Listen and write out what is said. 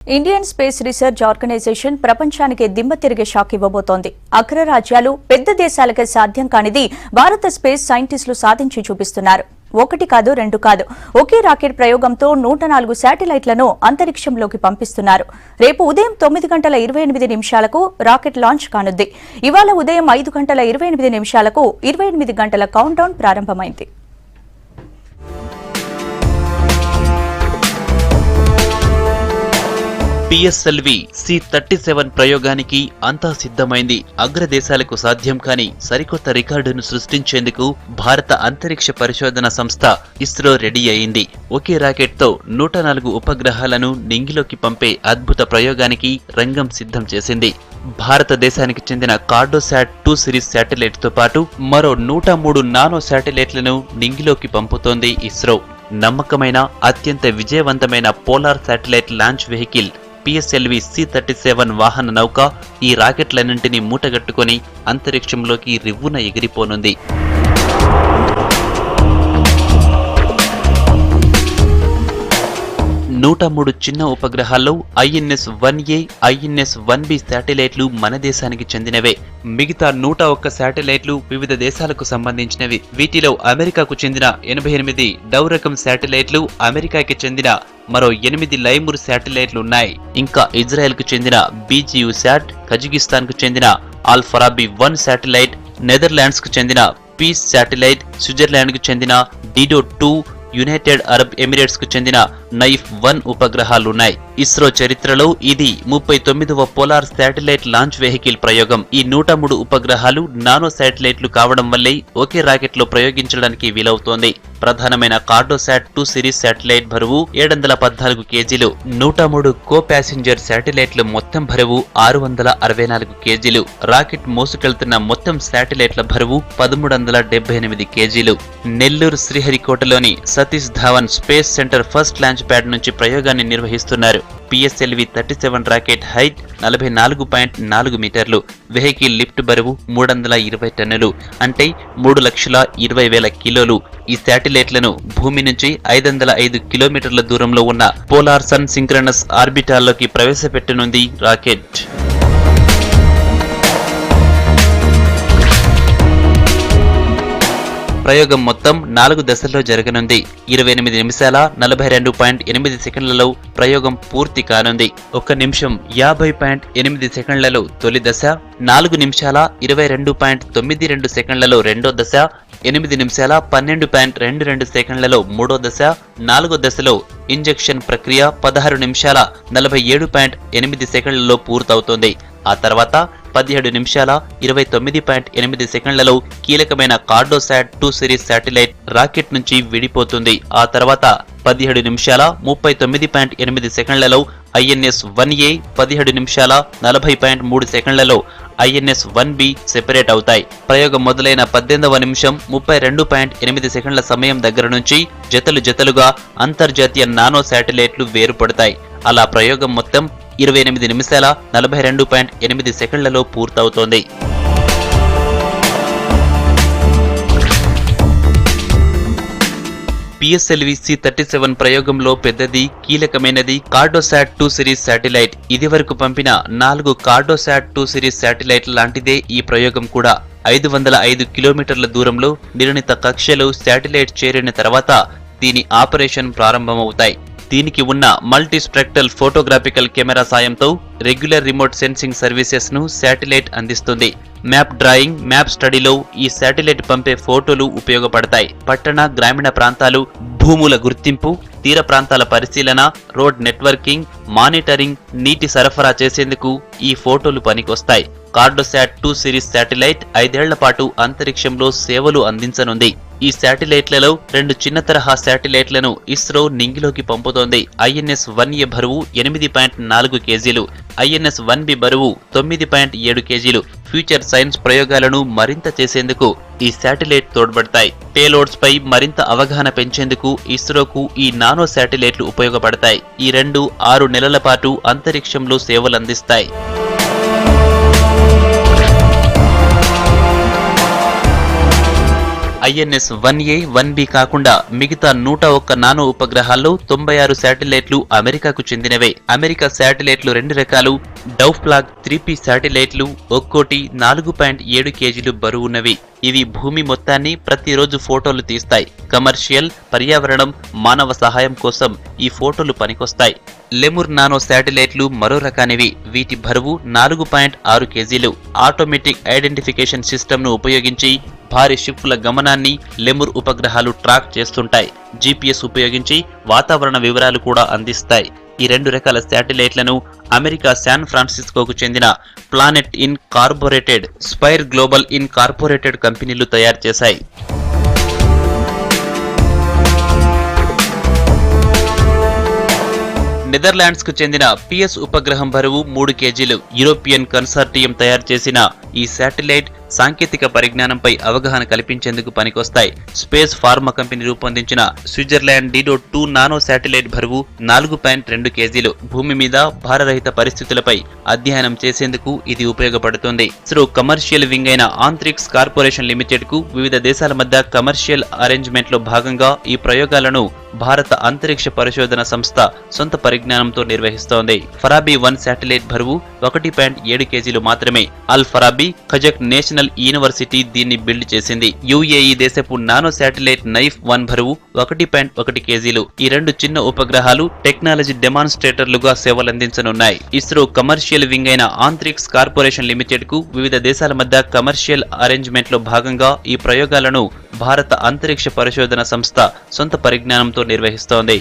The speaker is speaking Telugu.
ఇండియన్ స్పేస్ రీసెర్చ్ ఆర్గనైజేషన్ ప్రపంచానికి దిమ్మ తిరిగే షాక్ ఇవ్వబోతోంది. అగ్రరాజ్యాలు పెద్ద దేశాలకే సాధ్యం కానిది భారత స్పేస్ సైంటిస్టులు సాధించి చూపిస్తున్నారు. ఒకటి కాదు, రెండు కాదు, ఒకే రాకెట్ ప్రయోగంతో 104 శాటిలైట్లను అంతరిక్షంలోకి పంపిస్తున్నారు. రేపు ఉదయం 9:28 రాకెట్ లాంచ్ కానుంది. ఇవాళ ఉదయం 5:28 28 గంటల కౌంట్డౌన్ ప్రారంభమైంది. PSLV C-37 ప్రయోగానికి అంతా సిద్ధమైంది. అగ్రదేశాలకు సాధ్యం కాని సరికొత్త రికార్డును సృష్టించేందుకు భారత అంతరిక్ష పరిశోధన సంస్థ ఇస్రో రెడీ అయింది. ఒకే రాకెట్తో 104 ఉపగ్రహాలను నింగిలోకి పంపే అద్భుత ప్రయోగానికి రంగం సిద్ధం చేసింది. భారతదేశానికి చెందిన కార్డోశాట్ 2 సిరీస్ శాటిలైట్ తో పాటు మరో 103 నానో శాటిలైట్లను నింగిలోకి పంపుతోంది ఇస్రో. నమ్మకమైన, అత్యంత విజయవంతమైన polar satellite launch vehicle PSLV C-37 వాహన నౌక ఈ రాకెట్లన్నింటినీ మూటగట్టుకుని అంతరిక్షంలోకి రివ్వున ఎగిరిపోనుంది. నూట 3 చిన్న ఉపగ్రహాల్లో INS-1A, INS-1B శాటిలైట్లు మన దేశానికి చెందినవే. మిగతా 101 శాటిలైట్లు వివిధ దేశాలకు సంబంధించినవి. వీటిలో అమెరికాకు చెందిన 88 డౌ రకం శాటిలైట్లు, అమెరికాకి చెందిన మరో 8 లైముర్ శాటిలైట్లున్నాయి. ఇంకా ఇజ్రాయెల్కు చెందిన BGU-SAT, కజకిస్తాన్కు చెందిన Al-Farabi-1 శాటిలైట్, నెదర్లాండ్స్కు చెందిన పీస్ శాటిలైట్, స్విట్జర్లాండ్కు చెందిన DIDO-2, యునైటెడ్ అరబ్ ఎమిరేట్స్ కు చెందిన నైఫ్-1 ఉపగ్రహాలున్నాయి. ఇస్రో చరిత్రలో ఇది 39వ పోలార్ శాటిలైట్ లాంచ్ వెహికల్ ప్రయోగం. ఈ 103 ఉపగ్రహాలు నానో శాటిలైట్లు కావడం వల్లే ఒకే రాకెట్ లో ప్రయోగించడానికి వీలవుతోంది. ప్రధానమైన కార్డోశాట్ 2 సిరీస్ శాటిలైట్ బరువు 714 కేజీలు. 103 కో ప్యాసింజర్ శాటిలైట్ల మొత్తం బరువు 664 కేజీలు. రాకెట్ మోసుకెళ్తున్న మొత్తం శాటిలైట్ల బరువు 1378 కేజీలు. నెల్లూరు శ్రీహరికోటలోని Satish Dhawan space centre first launch pad నుంచి ప్రయోగాన్ని నిర్వహిస్తున్నారు. PSLV 37 రాకెట్ హైట్ 44.4 మీటర్లు. వెహికల్ లిఫ్ట్ బరువు 320 టన్నులు, అంటే 3,20,000 కిలోలు. ఈ శాటిలైట్లను భూమి నుంచి 505 కిలోమీటర్ల దూరంలో ఉన్న పోలార్ సన్ సింక్రనస్ ఆర్బిటాల్లోకి ప్రవేశపెట్టనుంది రాకెట్. ప్రయోగం మొత్తం 4 దశల్లో జరగనుంది. 28 నిమిషాల 42.8 సెకండ్లలో ప్రయోగం పూర్తి కానుంది. 1 నిమిషం 50.8 సెకండ్లలో తొలి దశ, 4 నిమిషాల 22.92 సెకండ్లలో రెండో దశ, 8 నిమిషాల 12.22 సెకండ్లలో మూడో దశ, 4వ దశలో ఇంజెక్షన్ ప్రక్రియ 16 నిమిషాల 47.8 సెకండ్లలో పూర్తవుతోంది. ఆ తర్వాత 17 నిమిషాల 29.8 సెకండ్లలో కీలకమైన కార్డోశాట్ 2 సిరీస్ శాటిలైట్ రాకెట్ నుంచి విడిపోతుంది. ఆ తర్వాత 17 నిమిషాల 39.8 సెకండ్లలో INS-1A, 17 నిమిషాల 40.3 సెకండ్లలో INS-1B సెపరేట్ అవుతాయి. ప్రయోగం మొదలైన 18వ నిమిషం 32.8 సెకండ్ల సమయం దగ్గర నుంచి జతలుగా అంతర్జాతీయ నానో శాటిలైట్లు వేరుపడతాయి. అలా ప్రయోగం మొత్తం 28 నిమిషాల 42.8 సెకండ్లలో పూర్తవుతోంది. PSLV C-37 ప్రయోగంలో పెద్దది, కీలకమైనది కార్డోశాట్ 2 సిరీస్ శాటిలైట్. ఇదివరకు పంపిన 4 కార్డోశాట్ 2 సిరీస్ శాటిలైట్ లాంటిదే ఈ ప్రయోగం కూడా. 505 కిలోమీటర్ల దూరంలో నిర్ణీత కక్షలో శాటిలైట్ చేరిన తర్వాత దీని ఆపరేషన్ ప్రారంభమవుతాయి. దీనికి ఉన్న మల్టీ స్పెక్ట్రల్ ఫోటోగ్రాఫికల్ కెమెరా సాయంతో రెగ్యులర్ రిమోట్ సెన్సింగ్ సర్వీసెస్ ను శాటిలైట్ అందిస్తుంది. మ్యాప్ డ్రాయింగ్, మ్యాప్ స్టడీలో ఈ శాటిలైట్ పంపే ఫోటోలు ఉపయోగపడతాయి. పట్టణ, గ్రామీణ ప్రాంతాలు, భూముల గుర్తింపు, తీర ప్రాంతాల పరిశీలన, రోడ్ నెట్వర్కింగ్, మానిటరింగ్, నీటి సరఫరా చేసేందుకు ఈ ఫోటోలు పనికొస్తాయి. కార్డోశాట్ 2 సిరీస్ శాటిలైట్ 5 ఏళ్ల పాటు అంతరిక్షంలో సేవలు అందించనుంది. ఈ శాటిలైట్లలో 2 చిన్న తరహా శాటిలైట్లను ఇస్రో నింగిలోకి పంపుతోంది. INS-1A బరువు 8.4 కేజీలు, INS-1B బరువు 9.7 కేజీలు. ఫ్యూచర్ సైన్స్ ప్రయోగాలను మరింత చేసేందుకు ఈ శాటిలైట్ తోడ్పడతాయి. పేలోడ్స్ పై మరింత అవగాహన పెంచేందుకు ఇస్రోకు ఈ నానో శాటిలైట్లు ఉపయోగపడతాయి. ఈ 2 6 నెలల పాటు అంతరిక్షంలో సేవలందిస్తాయి. INS-1A, 1B కాకుండా మిగతా 101 నానో ఉపగ్రహాల్లో 96 శాటిలైట్లు అమెరికాకు చెందినవే. అమెరికా శాటిలైట్లు 2 రకాలు. డౌప్లాగ్ 3P శాటిలైట్లు ఒక్కోటి 4.7 కేజీలు బరువున్నవి. ఇవి భూమి మొత్తాన్ని ప్రతిరోజు ఫోటోలు తీస్తాయి. కమర్షియల్, పర్యావరణం, మానవ సహాయం కోసం ఈ ఫోటోలు పనికొస్తాయి. లెముర్ నానో శాటిలైట్లు మరో రకానివి. వీటి బరువు 4.6 కేజీలు. ఆటోమేటిక్ ఐడెంటిఫికేషన్ సిస్టమ్ను ఉపయోగించి భారీ షిప్ల గమనాన్ని లెముర్ ఉపగ్రహాలు ట్రాక్ చేస్తుంటాయి. GPS ఉపయోగించి వాతావరణ వివరాలు కూడా అందిస్తాయి. ఈ 2 రకాల శాటిలైట్లను అమెరికా శాన్ ఫ్రాన్సిస్కోకు చెందిన Planet Incorporated, Spire Global Incorporated కంపెనీలు తయారు చేశాయి. నెదర్లాండ్స్ కు చెందిన PS ఉపగ్రహం బరువు 3 కేజీలు. యూరోపియన్ కన్సార్టియం తయారు చేసిన ఈ శాటిలైట్ సాంకేతిక పరిజ్ఞానంపై అవగాహన కల్పించేందుకు పనికొస్తాయి. స్పేస్ ఫార్మా కంపెనీ రూపొందించిన స్విట్జర్లాండ్ డిడో 2 నానో శాటిలైట్ బరువు 4.2 కేజీలు. భూమి మీద భారరహిత పరిస్థితులపై అధ్యయనం చేసేందుకు ఇది ఉపయోగపడుతుంది. ఇస్రో కమర్షియల్ వింగ్ అయిన ఆంత్రిక్స్ కార్పొరేషన్ లిమిటెడ్ కు వివిధ దేశాల మధ్య కమర్షియల్ అరేంజ్మెంట్ లో భాగంగా ఈ ప్రయోగాలను భారత అంతరిక్ష పరిశోధన సంస్థ సొంత పరిజ్ఞానంతో నిర్వహిస్తోంది. ఫరాబీ 1 శాటిలైట్ బరువు 1.7 కేజీలు మాత్రమే. అల్ ఫరాబీ ఖజక్ నేషనల్ యూనివర్సిటీ దీన్ని బిల్డ్ చేసింది. UAE దేశపు నానో శాటిలైట్ నైఫ్ 1 బరువు 1.1 కేజీలు. ఈ 2 చిన్న ఉపగ్రహాలు టెక్నాలజీ డెమాన్స్ట్రేటర్లుగా సేవలందించనున్నాయి. ఇస్రో కమర్షియల్ వింగ్ అయిన ఆంత్రిక్స్ కార్పొరేషన్ లిమిటెడ్ కు వివిధ దేశాల మధ్య కమర్షియల్ అరేంజ్మెంట్ లో భాగంగా ఈ ప్రయోగాలను భారత అంతరిక్ష పరిశోధన సంస్థ సొంత పరిజ్ఞానంతో నిర్వహిస్తోంది.